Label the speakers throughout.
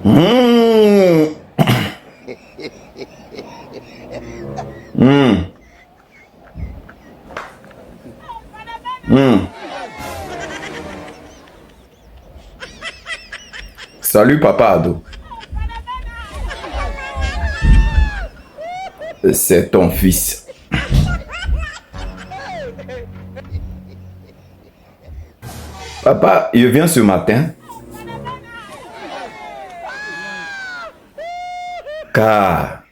Speaker 1: Mmh. Mmh. Mmh. Salut papa ado. C'est ton fils. Papa, il vient ce matin car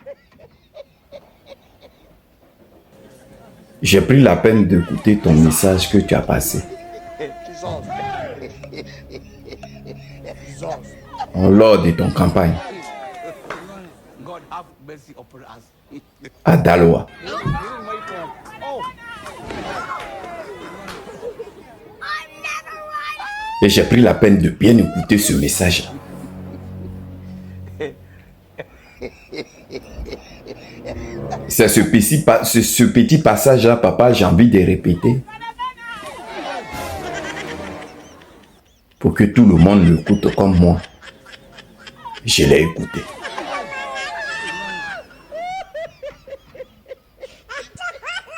Speaker 1: j'ai pris la peine d'écouter ton message que tu as passé lors de ton campagne à Daloa. Et j'ai pris la peine de bien écouter ce message. C'est ce petit passage-là, papa, j'ai envie de répéter. Pour que tout le monde l'écoute comme moi. Je l'ai écouté.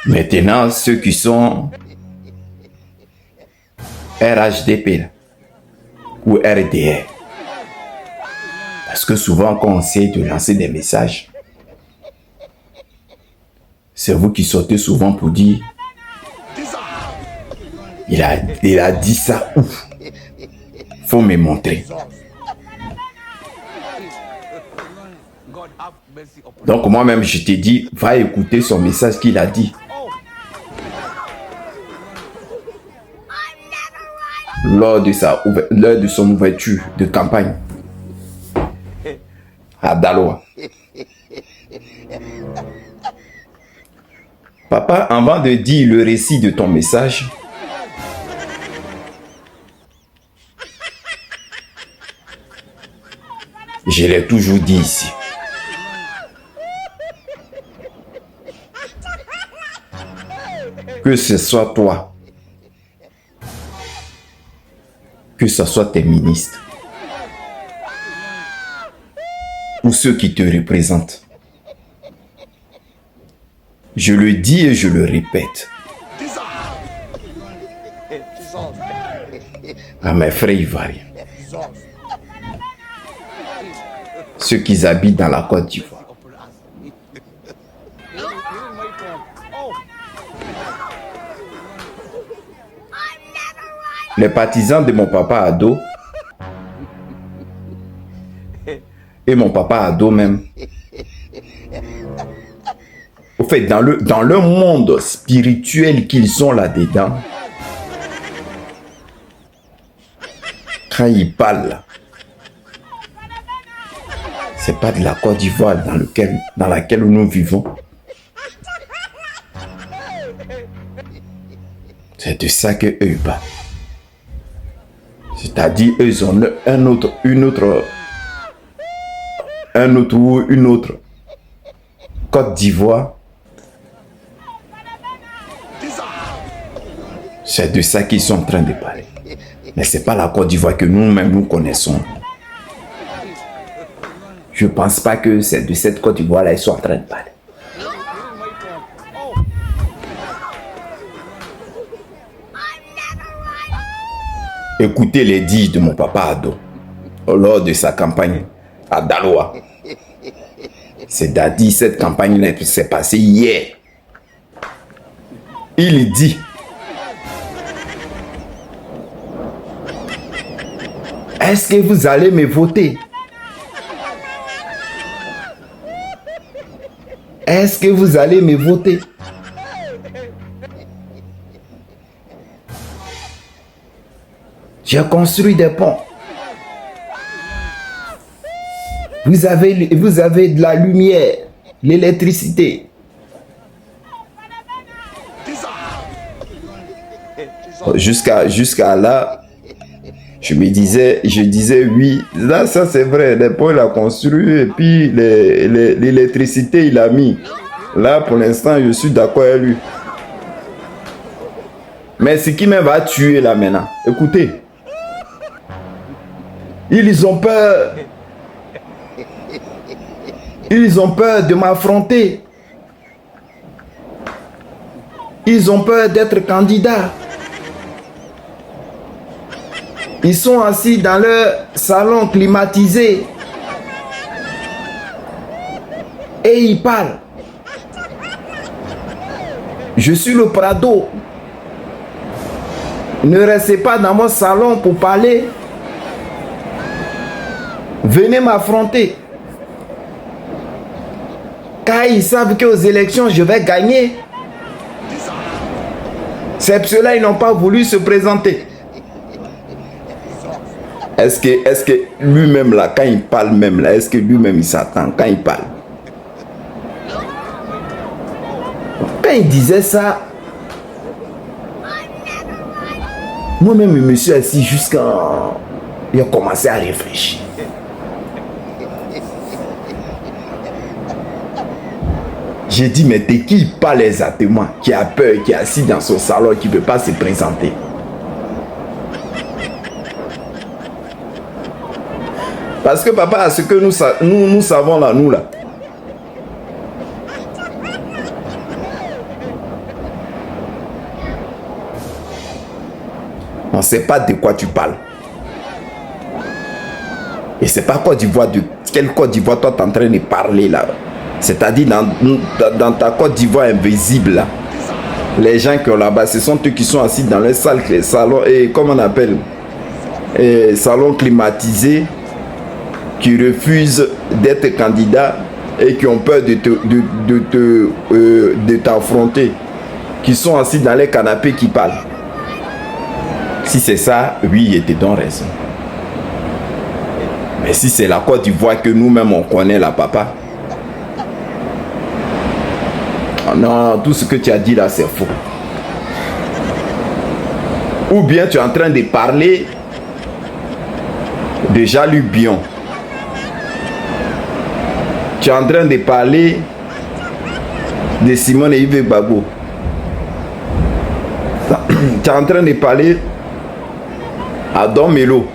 Speaker 1: Maintenant, ceux qui sont RHDP là, ou RDR. Parce que souvent, quand on essaie de lancer des messages, c'est vous qui sortez souvent pour dire il a dit ça ouf. Faut me montrer. Donc moi-même, je t'ai dit, va écouter son message qu'il a dit. Lors de son ouverture de campagne à Daloa. Papa, avant de dire le récit de ton message, je l'ai toujours dit ici. Que ce soit toi, que ce soit tes ministres, ou ceux qui te représentent. Je le dis et je le répète. À mes frères ivoiriens, ceux qui habitent dans la Côte d'Ivoire, les partisans de mon papa ado et mon papa ado même. Au fait, dans le monde spirituel qu'ils sont là-dedans, quand ils parlent, c'est pas de la Côte d'Ivoire dans laquelle nous vivons. C'est de ça que eux parlent. C'est-à-dire, eux ils ont une autre Côte d'Ivoire. C'est de ça qu'ils sont en train de parler. Mais c'est pas la Côte d'Ivoire que nous-mêmes nous connaissons. Je pense pas que c'est de cette Côte d'Ivoire-là qu'ils sont en train de parler. Écoutez les dires de mon papa ado lors de sa campagne à Daloa. C'est-à-dire, cette campagne s'est passée hier. Il dit: est-ce que vous allez me voter? Est-ce que vous allez me voter? J'ai construit des ponts. Vous avez de la lumière, l'électricité. Jusqu'à là, je disais oui. Là, ça c'est vrai. Les ponts, il a construit et puis l'électricité, il a mis. Là, pour l'instant, je suis d'accord avec lui. Mais ce qui me va tuer là maintenant, écoutez. Ils ont peur Ils ont peur de m'affronter. Ils ont peur d'être candidats. Ils sont assis dans leur salon climatisé. Et ils parlent. Je suis le Prado. Ne restez pas dans mon salon pour parler. Venez m'affronter. Car ils savent qu'aux élections, je vais gagner. C'est pour cela qu'ils n'ont pas voulu se présenter. Est-ce que lui-même, là, quand il parle même, là, est-ce que lui-même, il s'attend quand il parle? Quand il disait ça, moi-même, je me suis assis jusqu'à... Il a commencé à réfléchir. J'ai dit, mais t'es qui parle exactement, qui a peur, qui est assis dans son salon, qui ne peut pas se présenter? Parce que papa, ce que nous savons là, nous là, on ne sait pas de quoi tu parles. Et c'est pas Côte d'Ivoire, de quelle Côte d'Ivoire toi tu es en train de parler là. C'est-à-dire dans ta Côte d'Ivoire invisible là. Les gens qui sont là-bas, ce sont eux qui sont assis dans les salles, les salons, et comment on appelle, salons climatisés, qui refusent d'être candidats et qui ont peur de t'affronter, qui sont assis dans les canapés qui parlent. Si c'est ça, oui, il te donne raison. Mais si c'est la Côte d'Ivoire que nous-mêmes on connaît là, papa, oh non, tout ce que tu as dit là, c'est faux. Ou bien tu es en train de parler de Jean-Luc Bion. Tu es en train de parler de Simone et Yves Gbagbo. Tu es en train de parler à Don Melo.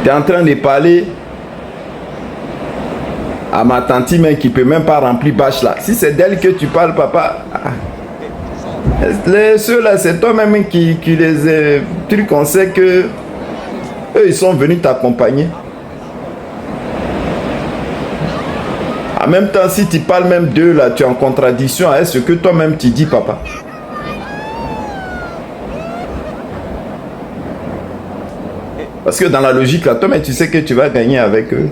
Speaker 1: Tu es en train de parler à ma tante même qui ne peut même pas remplir bâche là. Si c'est d'elle que tu parles, papa, ceux-là, c'est toi-même qui les trucs, on sait que eux, ils sont venus t'accompagner. En même temps, si tu parles même d'eux, là, tu es en contradiction avec ce que toi-même tu dis, papa. Parce que dans la logique, là, toi-même, tu sais que tu vas gagner avec eux.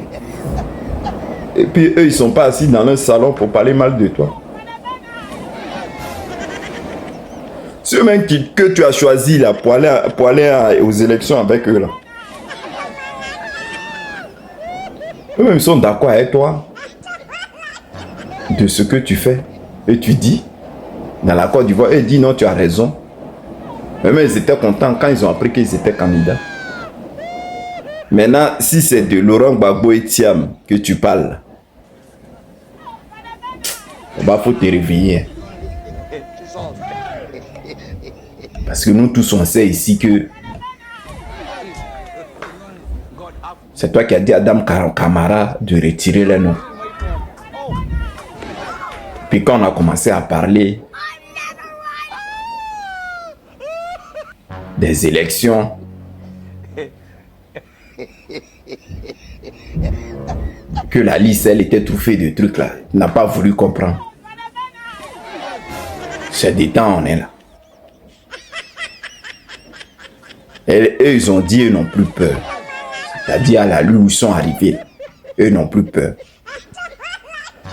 Speaker 1: Et puis, eux, ils ne sont pas assis dans un salon pour parler mal de toi. Ceux même que tu as choisi là, pour aller aux élections avec eux, là. Eux-mêmes sont d'accord avec toi de ce que tu fais. Et tu dis, dans la Côte d'Ivoire, ils disent non, tu as raison. Eux-mêmes, ils étaient contents quand ils ont appris qu'ils étaient candidats. Maintenant, si c'est de Laurent Gbagbo et Thiam que tu parles, il faut te réveiller. Parce que nous tous, on sait ici que c'est toi qui as dit à Adam Camara de retirer les noms. Puis quand on a commencé à parler des élections, que la liste, elle était truffée de trucs là, il n'a pas voulu comprendre. C'est des temps, on est là. Et eux, ils ont dit, eux n'ont plus peur. C'est-à-dire à la lutte où ils sont arrivés, eux n'ont plus peur.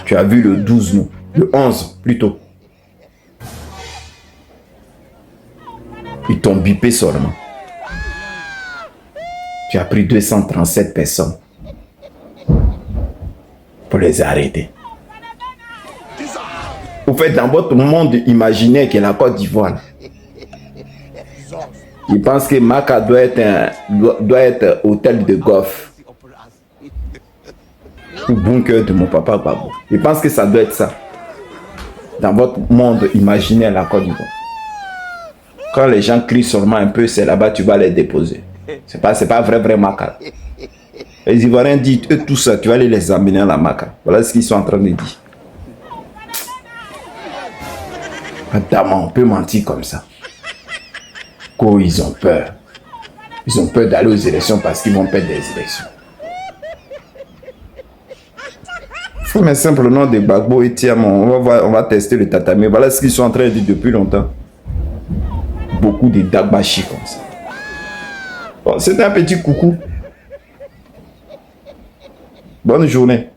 Speaker 1: Tu as vu le 12, nous, le 11 plutôt. Ils t'ont bipé seulement. Tu as pris 237 personnes pour les arrêter. Vous faites dans votre monde imaginaire qui est la Côte d'Ivoire. Ils pensent que Maka doit être hôtel de golf. Ou bunker de mon papa Gbagbo. Ils pensent que ça doit être ça. Dans votre monde imaginaire, la Côte d'Ivoire. Quand les gens crient seulement un peu, c'est là-bas tu vas les déposer. C'est pas vrai Maka. Les Ivoiriens disent, eux, tout ça, tu vas aller les amener à la Maca. Voilà ce qu'ils sont en train de dire. Madame, on peut mentir comme ça. Quoi, ils ont peur. Ils ont peur d'aller aux élections parce qu'ils vont perdre des élections. Il faut mettre simplement des Gbagbo et Tiamon. On va tester le tatami. Voilà ce qu'ils sont en train de dire depuis longtemps. Beaucoup de Dagbashi comme ça. Bon, c'était un petit coucou. Bonne journée.